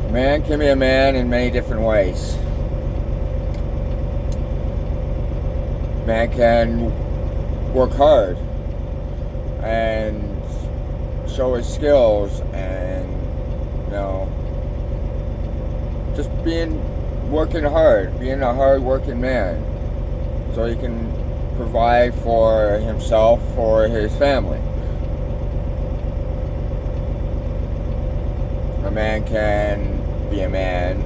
A man can be a man in many different ways. A man can work hard and show his skills and, you know, just working hard, being a hard working man so he can provide for himself, for his family. A man can be a man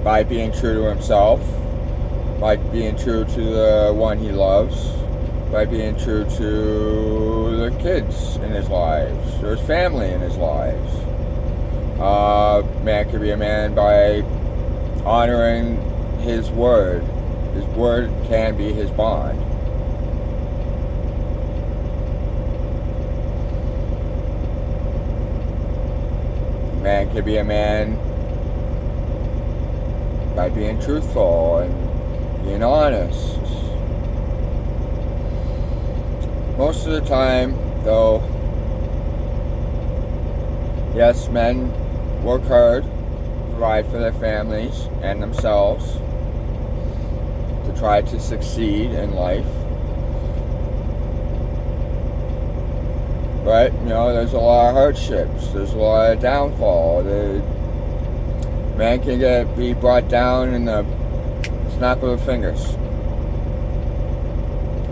by being true to himself, by being true to the one he loves, by being true to the kids in his lives, or his family in his lives. Man can be a man by honoring his word. His word can be his bond. Man can be a man by being truthful and being honest. Most of the time, though, yes, men work hard, provide for their families and themselves to try to succeed in life. But, there's a lot of hardships. There's a lot of downfall. The man can be brought down in the snap of the fingers.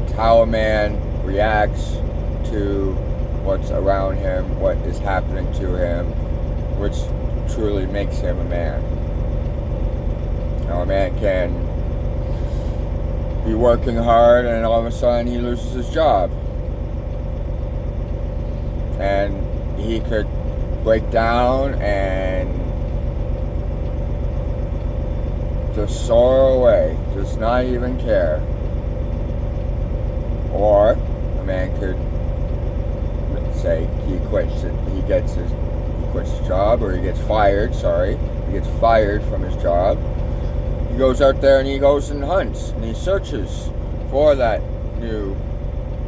It's how a man reacts to what's around him, what is happening to him, which truly makes him a man. A man can be working hard and all of a sudden he loses his job. And he could break down and just soar away, just not even care. Or a man could say he quits his job, or he gets fired, he gets fired from his job. He goes out there and he goes and hunts and he searches for that new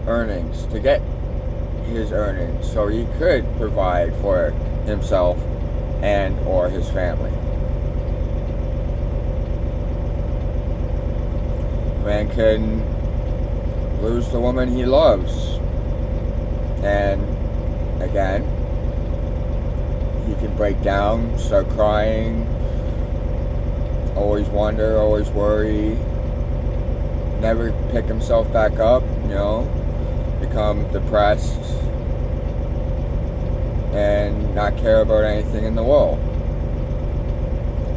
earnings to get his earnings so he could provide for himself and or his family. A man can lose the woman he loves, and again he can break down, start crying, always wonder, always worry, never pick himself back up, become depressed and not care about anything in the world.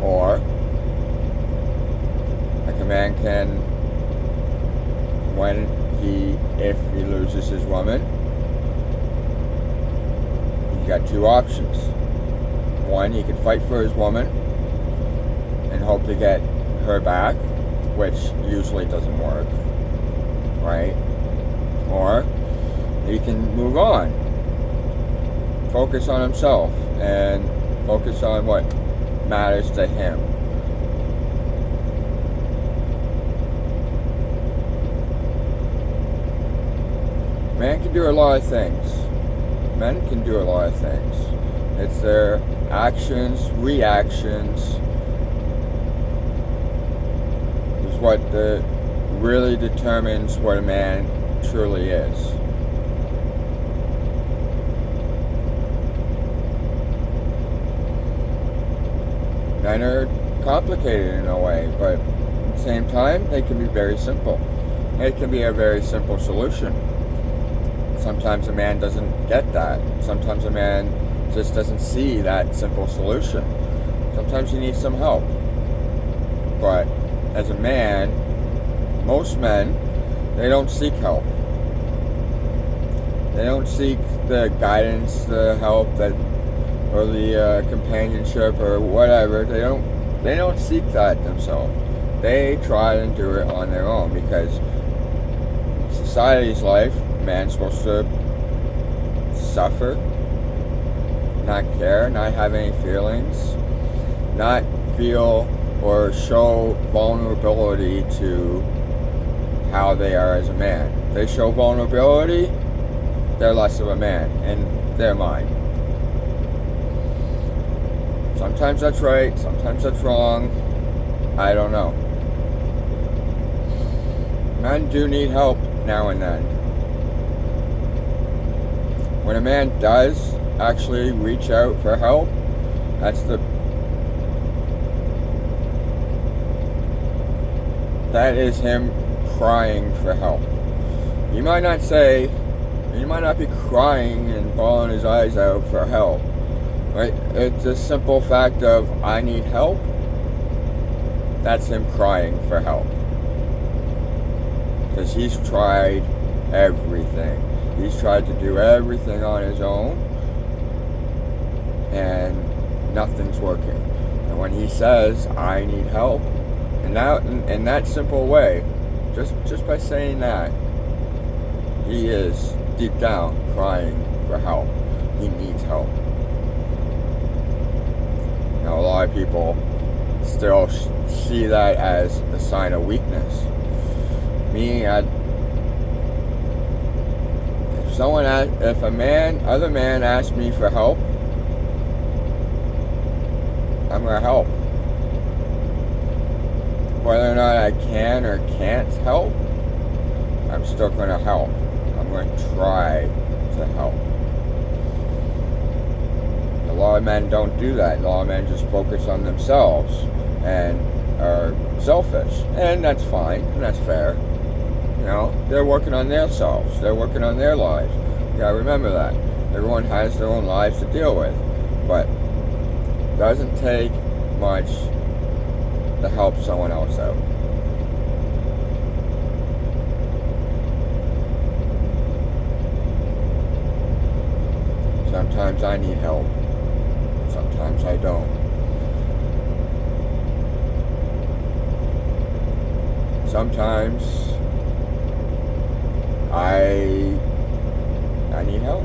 Or like a man can, if he loses his woman, he's got two options. One, he can fight for his woman and hope to get her back, which usually doesn't work, right? Or he can move on, focus on himself, and focus on what matters to him. Man can do a lot of things. Men can do a lot of things. It's their actions, reactions, is what really determines what a man truly is. Men are complicated in a way, but at the same time, they can be very simple. It can be a very simple solution. Sometimes a man doesn't get that. Sometimes a man just doesn't see that simple solution. Sometimes he needs some help. But as a man, most men, they don't seek help. They don't seek the guidance, the help or the companionship or whatever. They don't seek that themselves. They try and do it on their own, because society's life, man's supposed to suffer, not care, not have any feelings, not feel or show vulnerability to how they are as a man. They show vulnerability, they're less of a man in their mind. Sometimes that's right, sometimes that's wrong. I don't know. Men do need help now and then. When a man does actually reach out for help, that is him crying for help. He might not be crying and bawling his eyes out for help. Right? It's a simple fact of, I need help. That's him crying for help. Because he's tried everything. He's tried to do everything on his own, and nothing's working. And when he says, I need help, and now in that simple way, just by saying that, he is deep down crying for help. He needs help. Now, a lot of people still see that as a sign of weakness. Me, if other man asks me for help, I'm gonna help. Whether or not I can or can't help, I'm still gonna help. I'm gonna try to help. A lot of men don't do that. A lot of men just focus on themselves and are selfish, and that's fine, and that's fair. You know, they're working on themselves. They're working on their lives. You gotta remember that. Everyone has their own lives to deal with, but it doesn't take much to help someone else out. Sometimes I need help. Sometimes I don't. Sometimes I need help.